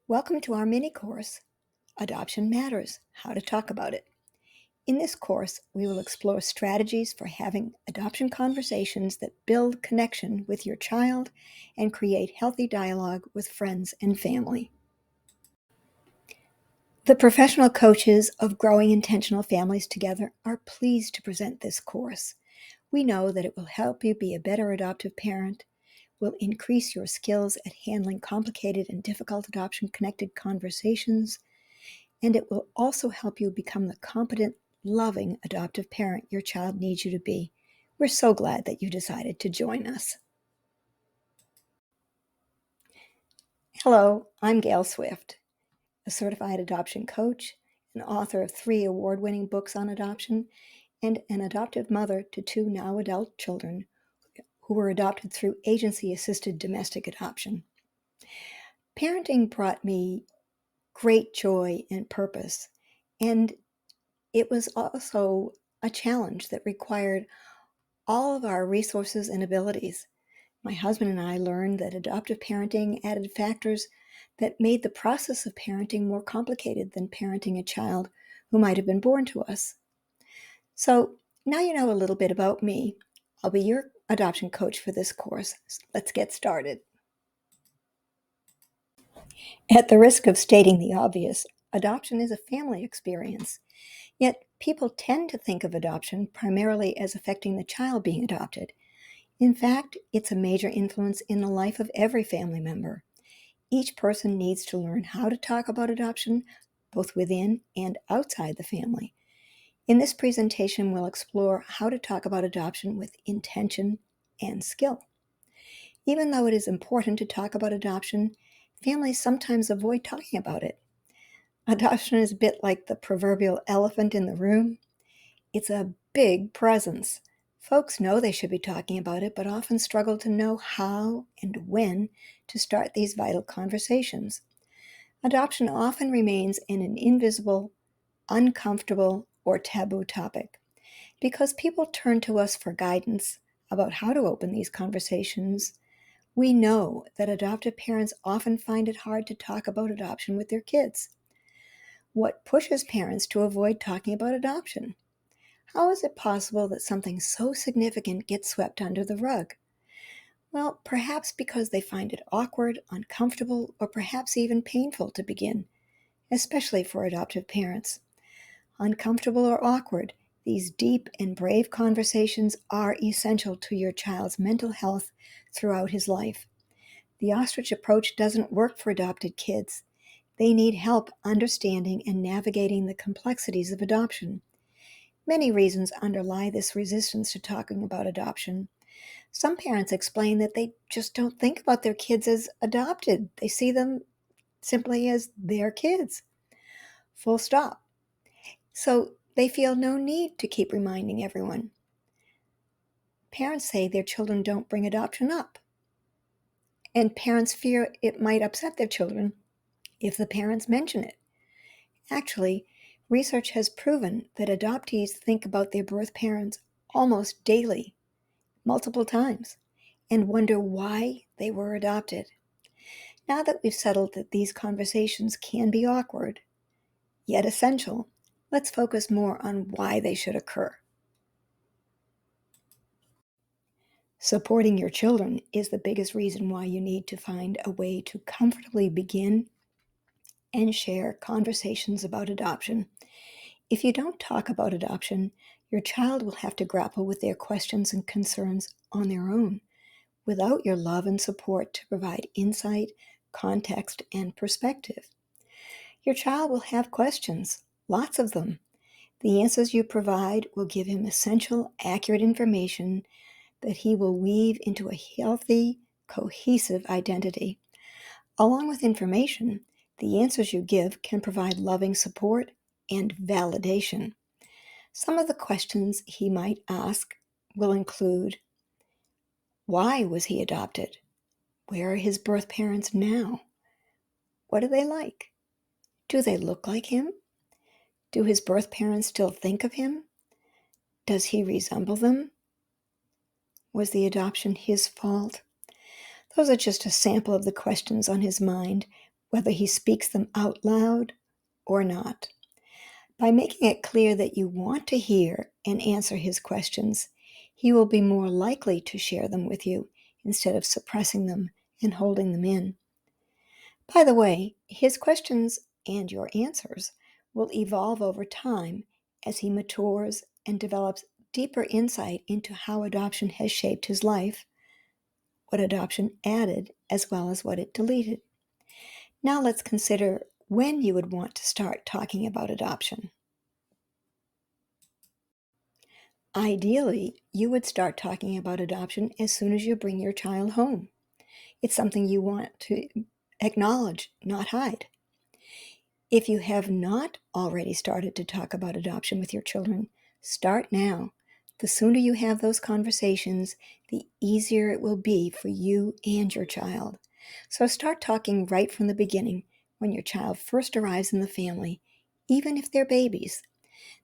Welcome to our mini course, Adoption Matters, How to Talk About It. In this course, we will explore strategies for having adoption conversations that build connection with your child and create healthy dialogue with friends and family. The professional coaches of Growing Intentional Families Together are pleased to present this course. We know that it will help you be a better adoptive parent, will increase your skills at handling complicated and difficult adoption-connected conversations, and it will also help you become the competent, loving adoptive parent your child needs you to be. We're so glad that you decided to join us. Hello, I'm Gail Swift, a certified adoption coach, an author of 3 award-winning books on adoption, and an adoptive mother to 2 now adult children who were adopted through agency-assisted domestic adoption. Parenting brought me great joy and purpose, and it was also a challenge that required all of our resources and abilities. My husband and I learned that adoptive parenting added factors that made the process of parenting more complicated than parenting a child who might have been born to us. So now you know a little bit about me. I'll be your adoption coach for this course. Let's get started. At the risk of stating the obvious, adoption is a family experience. Yet people tend to think of adoption primarily as affecting the child being adopted. In fact, it's a major influence in the life of every family member. Each person needs to learn how to talk about adoption, both within and outside the family. In this presentation, we'll explore how to talk about adoption with intention and skill. Even though it is important to talk about adoption, families sometimes avoid talking about it. Adoption is a bit like the proverbial elephant in the room. It's a big presence. Folks know they should be talking about it, but often struggle to know how and when to start these vital conversations. Adoption often remains an invisible, uncomfortable, or taboo topic because people turn to us for guidance about how to open these conversations. We know that adoptive parents often find it hard to talk about adoption with their kids. What pushes parents to avoid talking about adoption? How is it possible that something so significant gets swept under the rug? Well, perhaps because they find it awkward, uncomfortable, or perhaps even painful to begin, especially for adoptive parents. Uncomfortable or awkward, these deep and brave conversations are essential to your child's mental health throughout his life. The ostrich approach doesn't work for adopted kids. They need help understanding and navigating the complexities of adoption. Many reasons underlie this resistance to talking about adoption. Some parents explain that they just don't think about their kids as adopted. They see them simply as their kids. Full stop. So they feel no need to keep reminding everyone. Parents say their children don't bring adoption up. And parents fear it might upset their children if the parents mention it. Actually, research has proven that adoptees think about their birth parents almost daily, multiple times, and wonder why they were adopted. Now that we've settled that these conversations can be awkward, yet essential, let's focus more on why they should occur. Supporting your children is the biggest reason why you need to find a way to comfortably begin and share conversations about adoption. If you don't talk about adoption, your child will have to grapple with their questions and concerns on their own, without your love and support to provide insight, context, and perspective. Your child will have questions, lots of them. The answers you provide will give him essential, accurate information that he will weave into a healthy, cohesive identity. Along with information, the answers you give can provide loving support and validation. Some of the questions he might ask will include, why was he adopted? Where are his birth parents now? What are they like? Do they look like him? Do his birth parents still think of him? Does he resemble them? Was the adoption his fault? Those are just a sample of the questions on his mind, whether he speaks them out loud or not. By making it clear that you want to hear and answer his questions, he will be more likely to share them with you instead of suppressing them and holding them in. By the way, his questions and your answers will evolve over time as he matures and develops deeper insight into how adoption has shaped his life, what adoption added, as well as what it deleted. Now let's consider when you would want to start talking about adoption. Ideally, you would start talking about adoption as soon as you bring your child home. It's something you want to acknowledge, not hide. If you have not already started to talk about adoption with your children, start now. The sooner you have those conversations, the easier it will be for you and your child. So start talking right from the beginning when your child first arrives in the family, even if they're babies.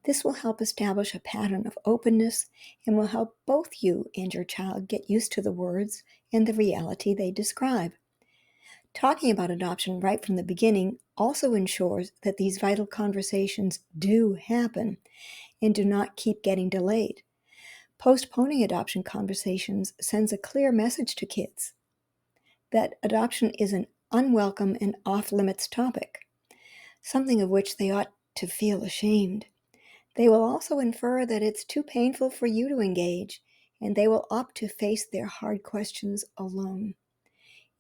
This will help establish a pattern of openness and will help both you and your child get used to the words and the reality they describe. Talking about adoption right from the beginning also ensures that these vital conversations do happen and do not keep getting delayed. Postponing adoption conversations sends a clear message to kids that adoption is an unwelcome and off-limits topic, something of which they ought to feel ashamed. They will also infer that it's too painful for you to engage, and they will opt to face their hard questions alone.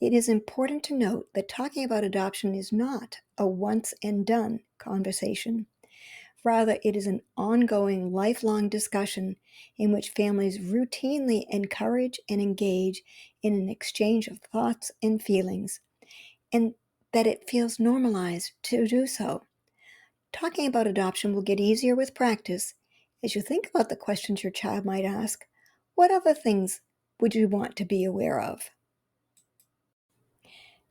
It is important to note that talking about adoption is not a once and done conversation. Rather, it is an ongoing, lifelong discussion in which families routinely encourage and engage in an exchange of thoughts and feelings, and that it feels normalized to do so. Talking about adoption will get easier with practice. As you think about the questions your child might ask, what other things would you want to be aware of?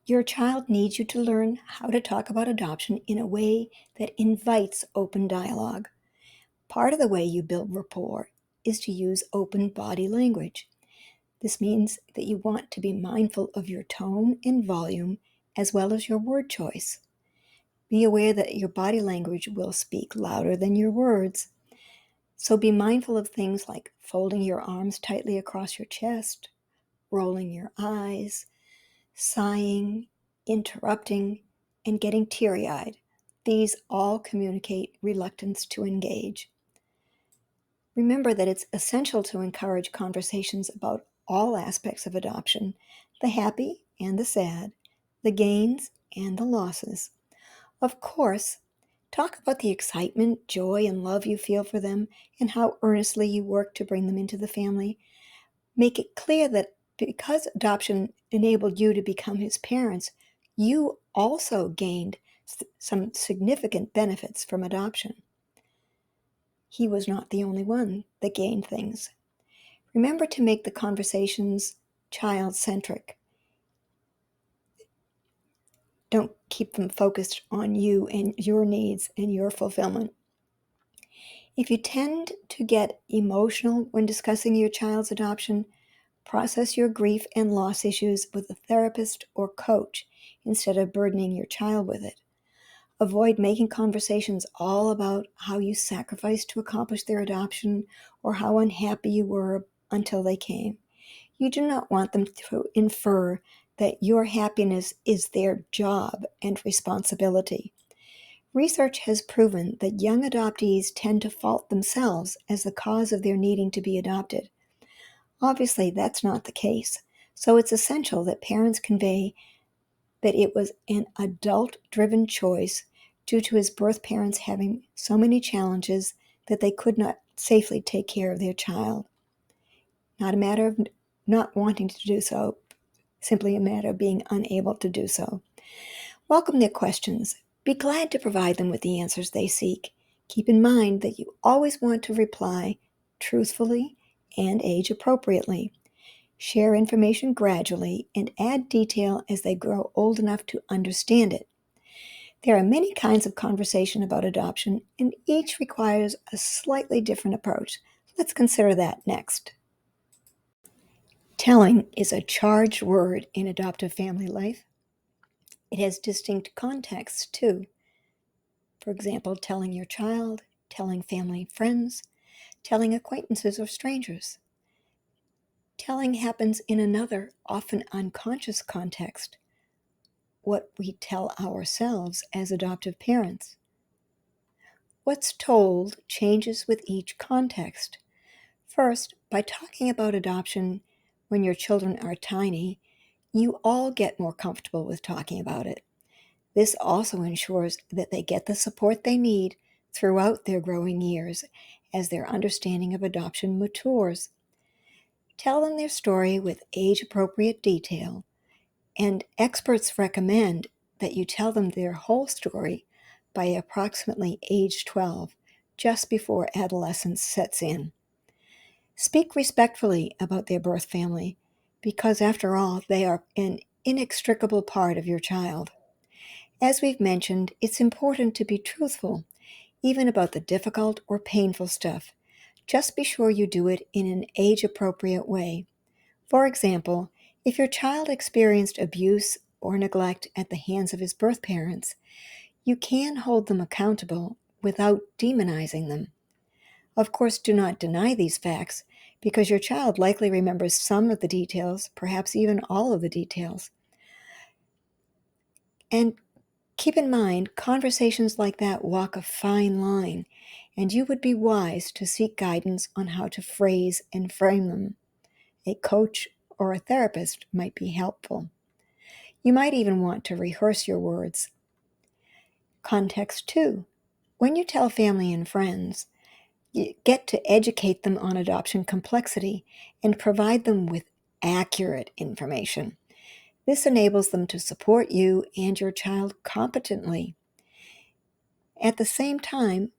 Your child needs you to learn how to talk about adoption in a way that invites open dialogue. Part of the way you build rapport is to use open body language. This means that you want to be mindful of your tone and volume as well as your word choice. Be aware that your body language will speak louder than your words. So be mindful of things like folding your arms tightly across your chest, rolling your eyes, sighing, interrupting, and getting teary-eyed. These all communicate reluctance to engage. Remember that it's essential to encourage conversations about all aspects of adoption, the happy and the sad, the gains and the losses. Of course, talk about the excitement, joy, and love you feel for them and how earnestly you work to bring them into the family. Make it clear that because adoption enabled you to become his parents, you also gained some significant benefits from adoption. He was not the only one that gained things. Remember to make the conversations child-centric. Don't keep them focused on you and your needs and your fulfillment. If you tend to get emotional when discussing your child's adoption, process your grief and loss issues with a therapist or coach instead of burdening your child with it. Avoid making conversations all about how you sacrificed to accomplish their adoption or how unhappy you were until they came. You do not want them to infer that your happiness is their job and responsibility. Research has proven that young adoptees tend to fault themselves as the cause of their needing to be adopted. Obviously, that's not the case, so it's essential that parents convey that it was an adult-driven choice due to his birth parents having so many challenges that they could not safely take care of their child. Not a matter of not wanting to do so, simply a matter of being unable to do so. Welcome their questions. Be glad to provide them with the answers they seek. Keep in mind that you always want to reply truthfully and age appropriately. Share information gradually and add detail as they grow old enough to understand it. There are many kinds of conversation about adoption, and each requires a slightly different approach. Let's consider that next. Telling is a charged word in adoptive family life. It has distinct contexts, too. For example, telling your child, telling family friends, telling acquaintances or strangers. Telling happens in another, often unconscious context, what we tell ourselves as adoptive parents. What's told changes with each context. First, by talking about adoption when your children are tiny, you all get more comfortable with talking about it. This also ensures that they get the support they need throughout their growing years as their understanding of adoption matures. Tell them their story with age-appropriate detail, and experts recommend that you tell them their whole story by approximately age 12, just before adolescence sets in. Speak respectfully about their birth family, because after all, they are an inextricable part of your child. As we've mentioned, it's important to be truthful, even about the difficult or painful stuff. Just be sure you do it in an age-appropriate way. For example, if your child experienced abuse or neglect at the hands of his birth parents, you can hold them accountable without demonizing them. Of course, do not deny these facts, because your child likely remembers some of the details, perhaps even all of the details. And keep in mind, conversations like that walk a fine line, and you would be wise to seek guidance on how to phrase and frame them. A coach or a therapist might be helpful. You might even want to rehearse your words. Context 2. When you tell family and friends, you get to educate them on adoption complexity and provide them with accurate information. This enables them to support you and your child competently. At the same time,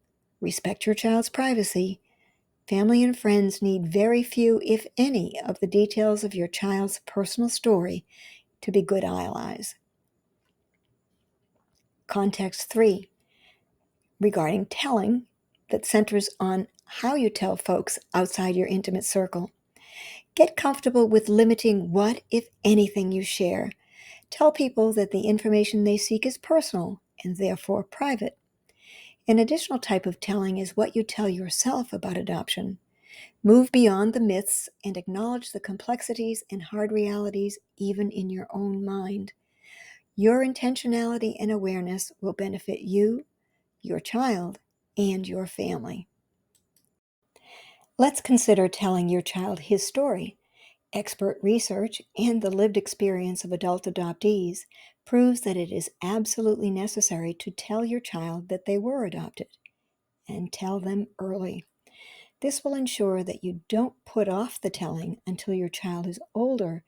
respect your child's privacy. Family and friends need very few, if any, of the details of your child's personal story to be good allies. Context 3. Regarding telling, that centers on how you tell folks outside your intimate circle. Get comfortable with limiting what, if anything, you share. Tell people that the information they seek is personal and therefore private. An additional type of telling is what you tell yourself about adoption. Move beyond the myths and acknowledge the complexities and hard realities even in your own mind. Your intentionality and awareness will benefit you, your child, and your family. Let's consider telling your child his story. Expert research and the lived experience of adult adoptees proves that it is absolutely necessary to tell your child that they were adopted, and tell them early. This will ensure that you don't put off the telling until your child is older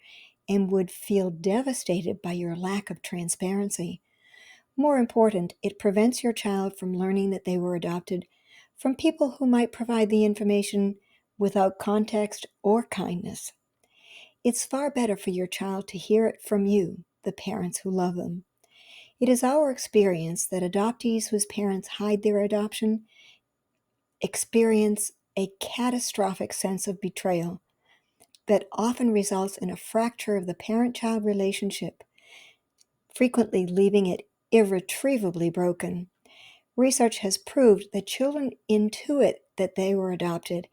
and would feel devastated by your lack of transparency. More important, it prevents your child from learning that they were adopted from people who might provide the information without context or kindness. It's far better for your child to hear it from you, the parents who love them. It is our experience that adoptees whose parents hide their adoption experience a catastrophic sense of betrayal that often results in a fracture of the parent-child relationship, frequently leaving it irretrievably broken. Research has proved that children intuit that they were adopted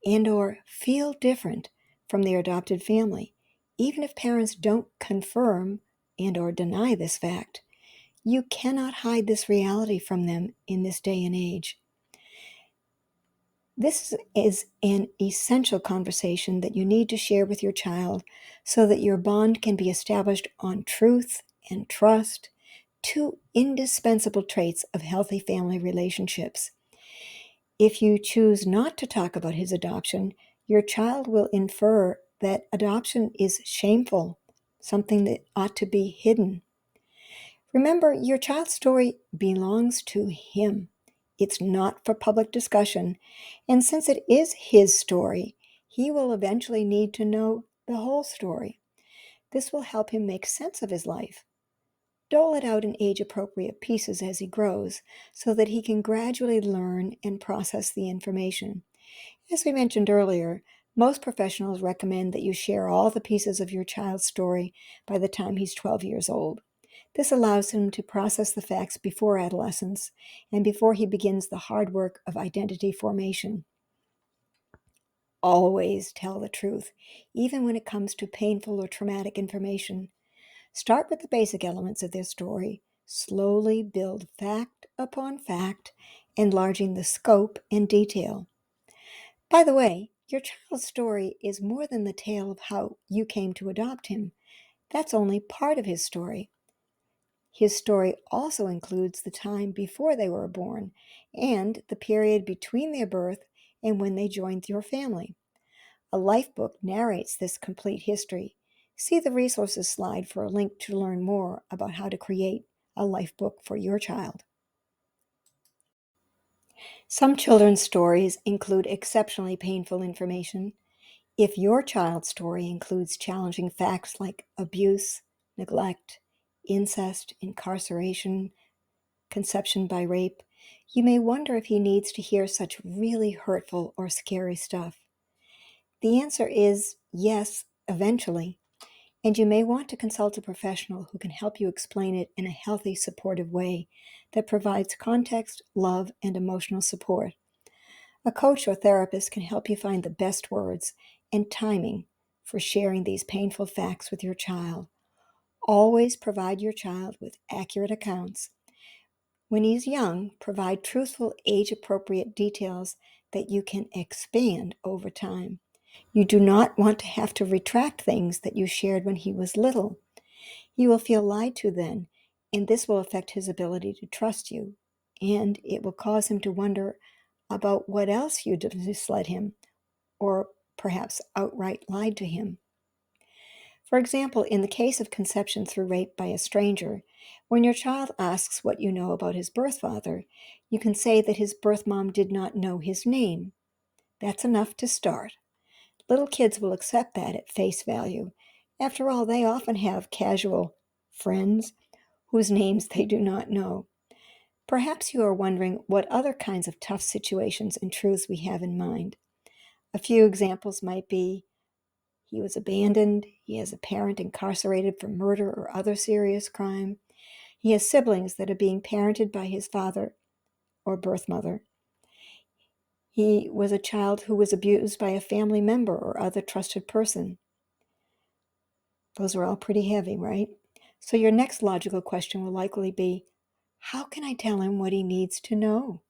and/or feel different from their adopted family, even if parents don't confirm and/or deny this fact. You cannot hide this reality from them in this day and age. This is an essential conversation that you need to share with your child so that your bond can be established on truth and trust, two indispensable traits of healthy family relationships. If you choose not to talk about his adoption, your child will infer that adoption is shameful, something that ought to be hidden. Remember, your child's story belongs to him. It's not for public discussion, and since it is his story, he will eventually need to know the whole story. This will help him make sense of his life. Dole it out in age-appropriate pieces as he grows so that he can gradually learn and process the information. As we mentioned earlier, most professionals recommend that you share all the pieces of your child's story by the time he's 12 years old. This allows him to process the facts before adolescence and before he begins the hard work of identity formation. Always tell the truth, even when it comes to painful or traumatic information. Start with the basic elements of their story, slowly build fact upon fact, enlarging the scope and detail. By the way, your child's story is more than the tale of how you came to adopt him. That's only part of his story. His story also includes the time before they were born and the period between their birth and when they joined your family. A life book narrates this complete history. See the resources slide for a link to learn more about how to create a life book for your child. Some children's stories include exceptionally painful information. If your child's story includes challenging facts like abuse, neglect, incest, incarceration, conception by rape, you may wonder if he needs to hear such really hurtful or scary stuff. The answer is yes, eventually, and you may want to consult a professional who can help you explain it in a healthy, supportive way that provides context, love, and emotional support. A coach or therapist can help you find the best words and timing for sharing these painful facts with your child. Always provide your child with accurate accounts. When he's young, provide truthful, age-appropriate details that you can expand over time. You do not want to have to retract things that you shared when he was little. He will feel lied to then, and this will affect his ability to trust you, and it will cause him to wonder about what else you misled him, or perhaps outright lied to him. For example, in the case of conception through rape by a stranger, when your child asks what you know about his birth father, you can say that his birth mom did not know his name. That's enough to start. Little kids will accept that at face value. After all, they often have casual friends whose names they do not know. Perhaps you are wondering what other kinds of tough situations and truths we have in mind. A few examples might be he was abandoned, he has a parent incarcerated for murder or other serious crime, he has siblings that are being parented by his father or birth mother, he was a child who was abused by a family member or other trusted person. Those are all pretty heavy, right? So your next logical question will likely be, how can I tell him what he needs to know?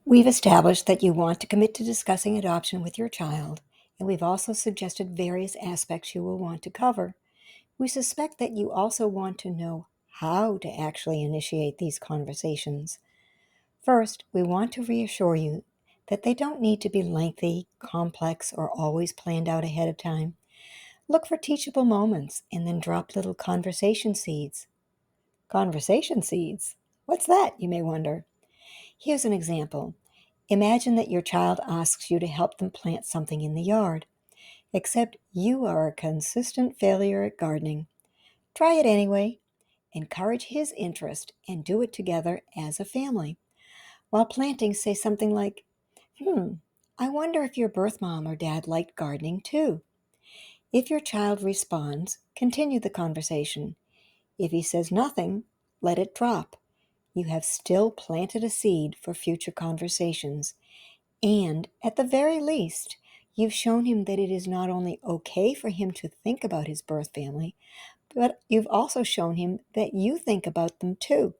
We've established that you want to commit to discussing adoption with your child, and we've also suggested various aspects you will want to cover. We suspect that you also want to know how to actually initiate these conversations. First, we want to reassure you that they don't need to be lengthy, complex, or always planned out ahead of time. Look for teachable moments and then drop little conversation seeds. Conversation seeds? What's that, you may wonder? Here's an example. Imagine that your child asks you to help them plant something in the yard, except you are a consistent failure at gardening. Try it anyway. Encourage his interest and do it together as a family. While planting, say something like, I wonder if your birth mom or dad liked gardening too. If your child responds, continue the conversation. If he says nothing, let it drop. You have still planted a seed for future conversations. And at the very least, you've shown him that it is not only okay for him to think about his birth family, but you've also shown him that you think about them too.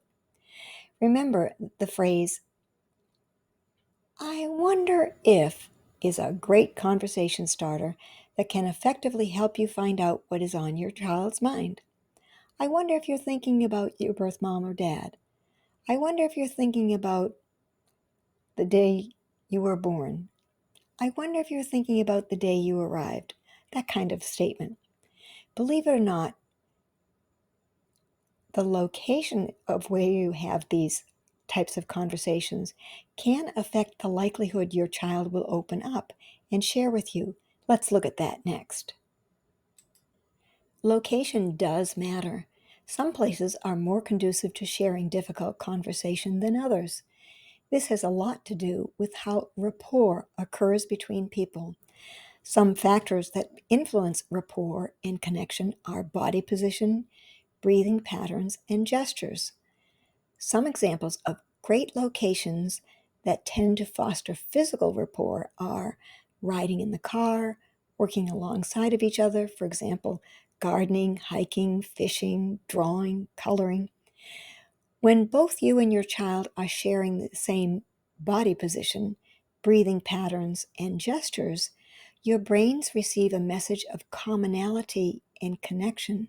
Remember, the phrase, I wonder if, is a great conversation starter that can effectively help you find out what is on your child's mind. I wonder if you're thinking about your birth mom or dad. I wonder if you're thinking about the day you were born. I wonder if you're thinking about the day you arrived. That kind of statement. Believe it or not, the location of where you have these types of conversations can affect the likelihood your child will open up and share with you. Let's look at that next. Location does matter. Some places are more conducive to sharing difficult conversation than others. This has a lot to do with how rapport occurs between people. Some factors that influence rapport and connection are body position, breathing patterns, and gestures. Some examples of great locations that tend to foster physical rapport are riding in the car, working alongside of each other, for example, gardening, hiking, fishing, drawing, coloring. When both you and your child are sharing the same body position, breathing patterns, and gestures, your brains receive a message of commonality and connection.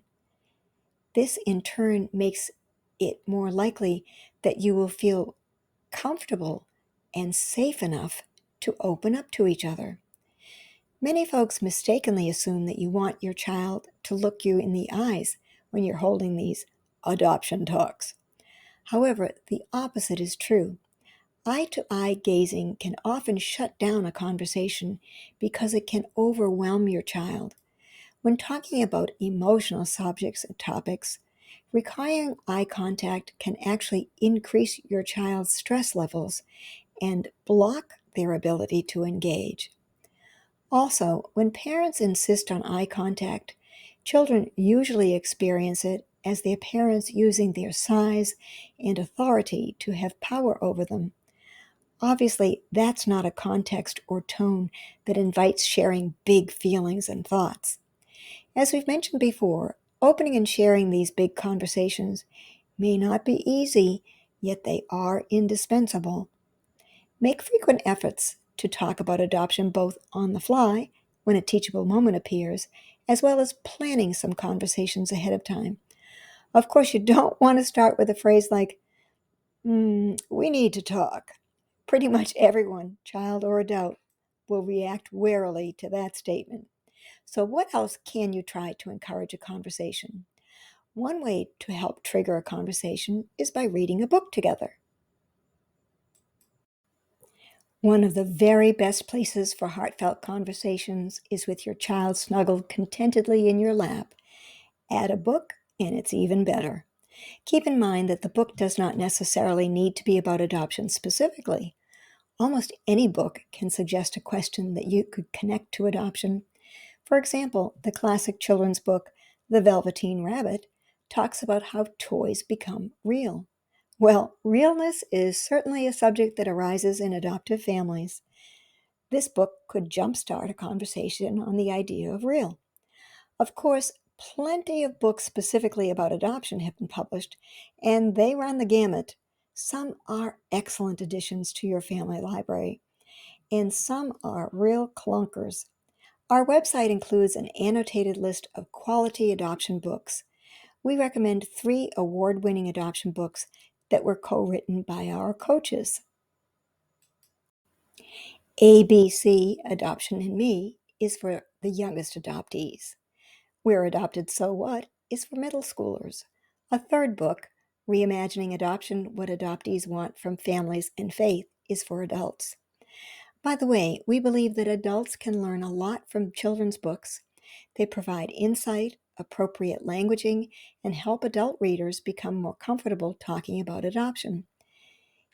This in turn makes it more likely that you will feel comfortable and safe enough to open up to each other. Many folks mistakenly assume that you want your child to look you in the eyes when you're holding these adoption talks. However, the opposite is true. Eye to eye gazing can often shut down a conversation because it can overwhelm your child. When talking about emotional subjects and topics, requiring eye contact can actually increase your child's stress levels and block their ability to engage. Also, when parents insist on eye contact, children usually experience it as their parents using their size and authority to have power over them. Obviously, that's not a context or tone that invites sharing big feelings and thoughts. As we've mentioned before, opening and sharing these big conversations may not be easy, yet they are indispensable. Make frequent efforts to talk about adoption both on the fly, when a teachable moment appears, as well as planning some conversations ahead of time. Of course, you don't want to start with a phrase like, we need to talk. Pretty much everyone, child or adult, will react warily to that statement. So, what else can you try to encourage a conversation? One way to help trigger a conversation is by reading a book together. One of the very best places for heartfelt conversations is with your child snuggled contentedly in your lap. Add a book, and it's even better. Keep in mind that the book does not necessarily need to be about adoption specifically. Almost any book can suggest a question that you could connect to adoption. For example, the classic children's book, The Velveteen Rabbit, talks about how toys become real. Well, realness is certainly a subject that arises in adoptive families. This book could jumpstart a conversation on the idea of real. Of course, plenty of books specifically about adoption have been published, and they run the gamut. Some are excellent additions to your family library, and some are real clunkers. Our website includes an annotated list of quality adoption books. We recommend 3 award-winning adoption books that were co-written by our coaches. ABC, Adoption and Me, is for the youngest adoptees. We're Adopted So What is for middle schoolers. A third book, Reimagining Adoption, What Adoptees Want from Families and Faith, is for adults. By the way, we believe that adults can learn a lot from children's books. They provide insight, appropriate languaging, and help adult readers become more comfortable talking about adoption.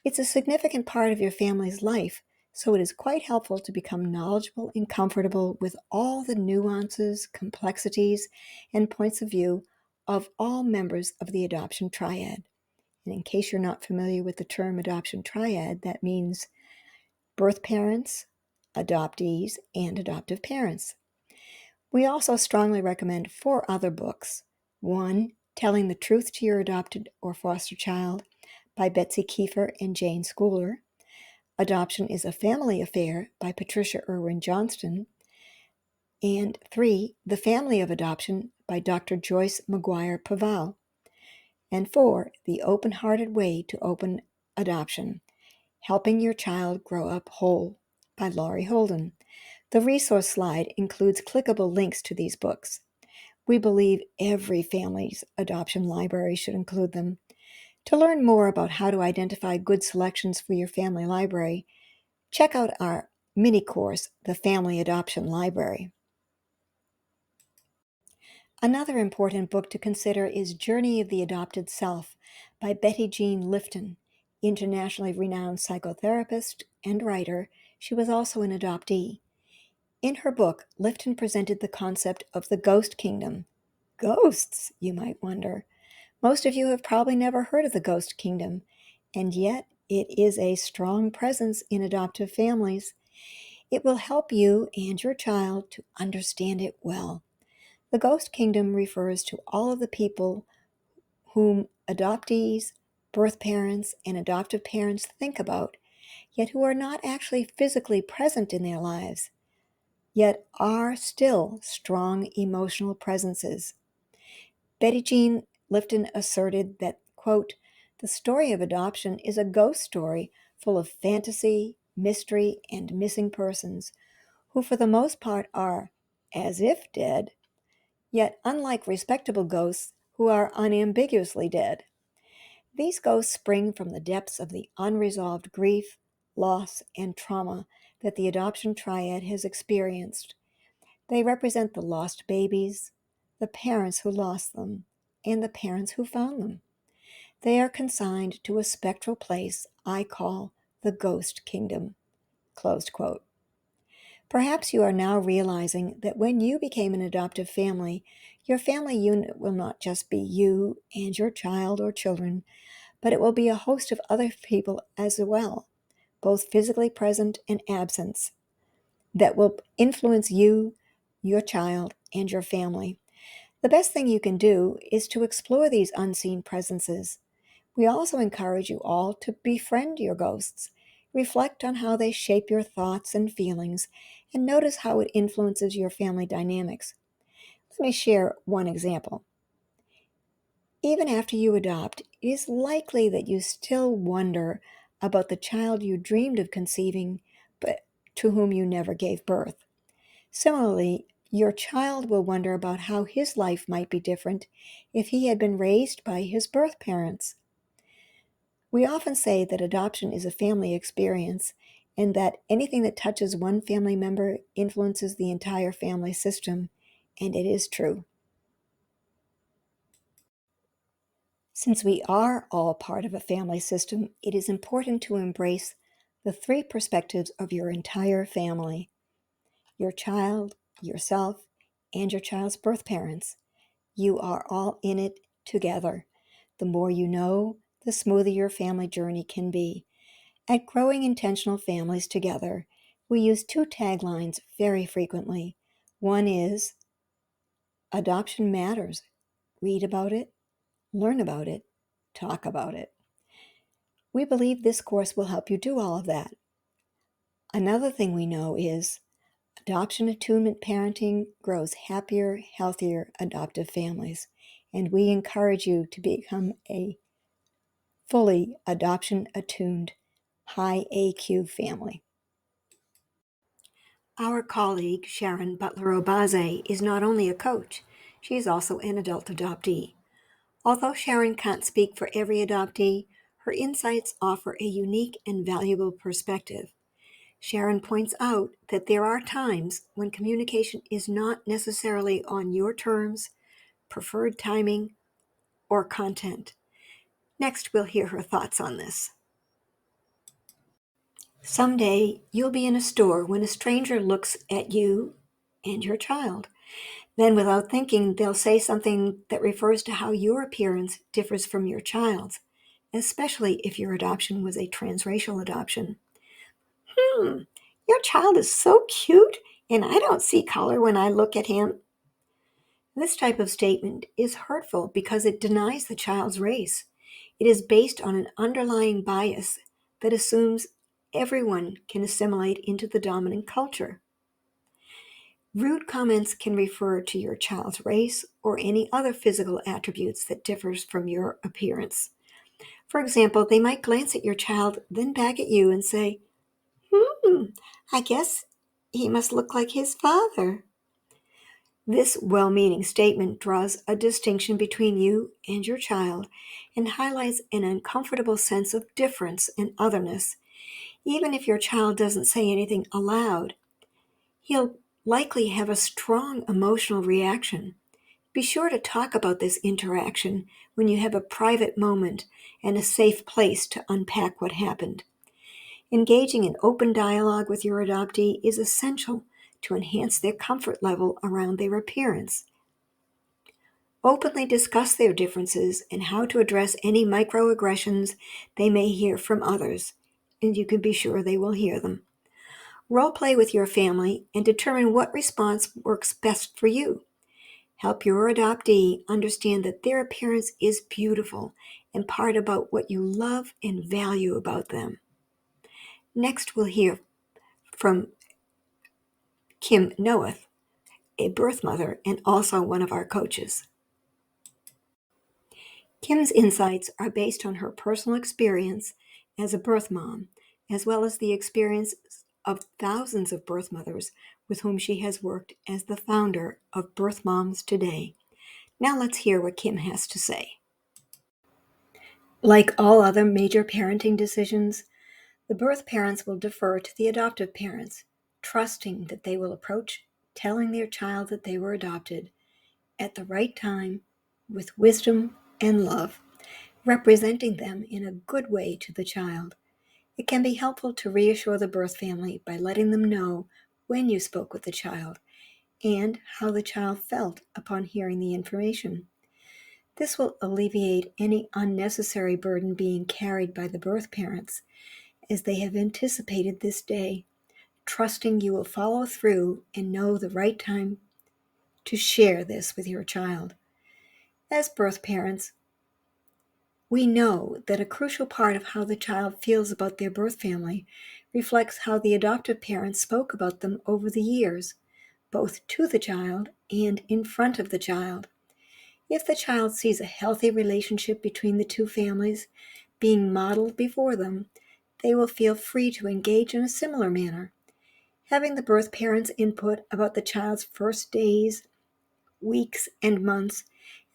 It's a significant part of your family's life, so it is quite helpful to become knowledgeable and comfortable with all the nuances, complexities, and points of view of all members of the adoption triad. And in case you're not familiar with the term adoption triad, that means birth parents, adoptees, and adoptive parents. We also strongly recommend 4 other books. 1, Telling the Truth to Your Adopted or Foster Child by Betsy Kiefer and Jane Schooler. Adoption is a Family Affair by Patricia Irwin Johnston. And 3, The Family of Adoption by Dr. Joyce McGuire Paval. And 4, The Open-Hearted Way to Open Adoption, Helping Your Child Grow Up Whole by Laurie Holden. The resource slide includes clickable links to these books. We believe every family's adoption library should include them. To learn more about how to identify good selections for your family library, check out our mini course, The Family Adoption Library. Another important book to consider is Journey of the Adopted Self by Betty Jean Lifton. Internationally renowned psychotherapist and writer, she was also an adoptee. In her book, Lifton presented the concept of the ghost kingdom. Ghosts, you might wonder. Most of you have probably never heard of the ghost kingdom, and yet it is a strong presence in adoptive families. It will help you and your child to understand it well. The ghost kingdom refers to all of the people whom adoptees, birth parents, and adoptive parents think about, yet who are not actually physically present in their lives, yet are still strong emotional presences. Betty Jean Lifton asserted that, quote, the story of adoption is a ghost story full of fantasy, mystery, and missing persons, who for the most part are as if dead, yet unlike respectable ghosts who are unambiguously dead. These ghosts spring from the depths of the unresolved grief, loss, and trauma that the adoption triad has experienced. They represent the lost babies, the parents who lost them, and the parents who found them. They are consigned to a spectral place I call the ghost kingdom. Closed quote. Perhaps you are now realizing that when you became an adoptive family, your family unit will not just be you and your child or children, but it will be a host of other people as well, both physically present and absent, that will influence you, your child, and your family. The best thing you can do is to explore these unseen presences. We also encourage you all to befriend your ghosts. Reflect on how they shape your thoughts and feelings, and notice how it influences your family dynamics. Let me share one example. Even after you adopt, it is likely that you still wonder about the child you dreamed of conceiving, but to whom you never gave birth. Similarly, your child will wonder about how his life might be different if he had been raised by his birth parents. We often say that adoption is a family experience and that anything that touches one family member influences the entire family system, and it is true. Since we are all part of a family system, it is important to embrace the three perspectives of your entire family: your child, yourself, and your child's birth parents. You are all in it together. The more you know, the smoother your family journey can be. At Growing Intentional Families Together, we use two taglines very frequently. One is, adoption matters. Read about it, learn about it, talk about it. We believe this course will help you do all of that. Another thing we know is adoption attunement parenting grows happier, healthier adoptive families, and we encourage you to become a fully adoption attuned, high AQ family. Our colleague Sharon Butler Obaze is not only a coach, she is also an adult adoptee. Although Sharon can't speak for every adoptee, her insights offer a unique and valuable perspective. Sharon points out that there are times when communication is not necessarily on your terms, preferred timing, or content. Next, we'll hear her thoughts on this. Someday, you'll be in a store when a stranger looks at you and your child. Then, without thinking, they'll say something that refers to how your appearance differs from your child's, especially if your adoption was a transracial adoption. Your child is so cute, and I don't see color when I look at him. This type of statement is hurtful because it denies the child's race. It is based on an underlying bias that assumes everyone can assimilate into the dominant culture. Rude comments can refer to your child's race or any other physical attributes that differs from your appearance. For example, they might glance at your child, then back at you and say, I guess he must look like his father. This well-meaning statement draws a distinction between you and your child and highlights an uncomfortable sense of difference and otherness. Even if your child doesn't say anything aloud, he'll likely have a strong emotional reaction. Be sure to talk about this interaction when you have a private moment and a safe place to unpack what happened. Engaging in open dialogue with your adoptee is essential to enhance their comfort level around their appearance. Openly discuss their differences and how to address any microaggressions they may hear from others, and you can be sure they will hear them. Role play with your family and determine what response works best for you. Help your adoptee understand that their appearance is beautiful and part about what you love and value about them. Next, we'll hear from Kim Noeth, a birth mother and also one of our coaches. Kim's insights are based on her personal experience as a birth mom, as well as the experience of thousands of birth mothers with whom she has worked as the founder of Birth Moms Today. Now let's hear what Kim has to say. Like all other major parenting decisions, the birth parents will defer to the adoptive parents, trusting that they will approach telling their child that they were adopted at the right time with wisdom and love, representing them in a good way to the child. It can be helpful to reassure the birth family by letting them know when you spoke with the child and how the child felt upon hearing the information. This will alleviate any unnecessary burden being carried by the birth parents, as they have anticipated this day, trusting you will follow through and know the right time to share this with your child. As birth parents, we know that a crucial part of how the child feels about their birth family reflects how the adoptive parents spoke about them over the years, both to the child and in front of the child. If the child sees a healthy relationship between the two families being modeled before them, they will feel free to engage in a similar manner. Having the birth parents' input about the child's first days, weeks, and months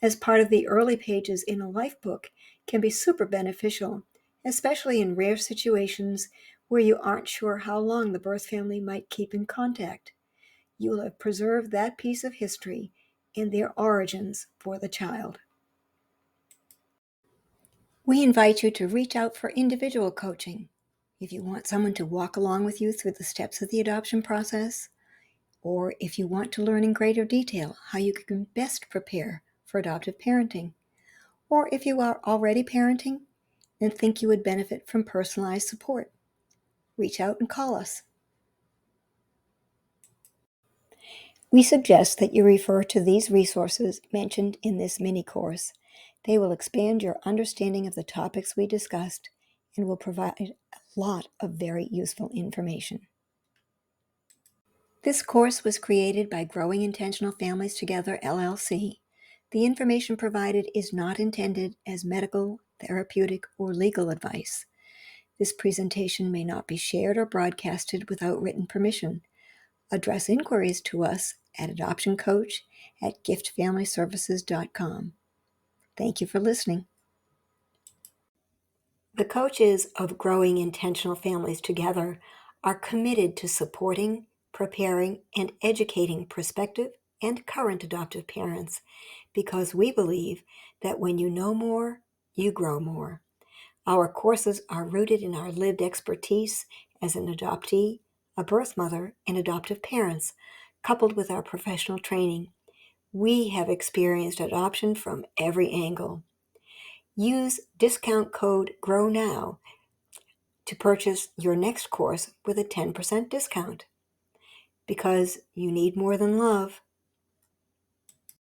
as part of the early pages in a life book can be super beneficial, especially in rare situations where you aren't sure how long the birth family might keep in contact. You will have preserved that piece of history and their origins for the child. We invite you to reach out for individual coaching. If you want someone to walk along with you through the steps of the adoption process, or if you want to learn in greater detail how you can best prepare for adoptive parenting, or if you are already parenting and think you would benefit from personalized support, reach out and call us. We suggest that you refer to these resources mentioned in this mini course. They will expand your understanding of the topics we discussed and will provide a lot of very useful information. This course was created by Growing Intentional Families Together, LLC. The information provided is not intended as medical, therapeutic, or legal advice. This presentation may not be shared or broadcasted without written permission. Address inquiries to us at adoptioncoach@giftfamilyservices.com. Thank you for listening. The coaches of Growing Intentional Families Together are committed to supporting, preparing, and educating prospective and current adoptive parents because we believe that when you know more, you grow more. Our courses are rooted in our lived expertise as an adoptee, a birth mother, and adoptive parents, coupled with our professional training. We have experienced adoption from every angle. Use discount code GROWNOW to purchase your next course with a 10% discount. Because you need more than love,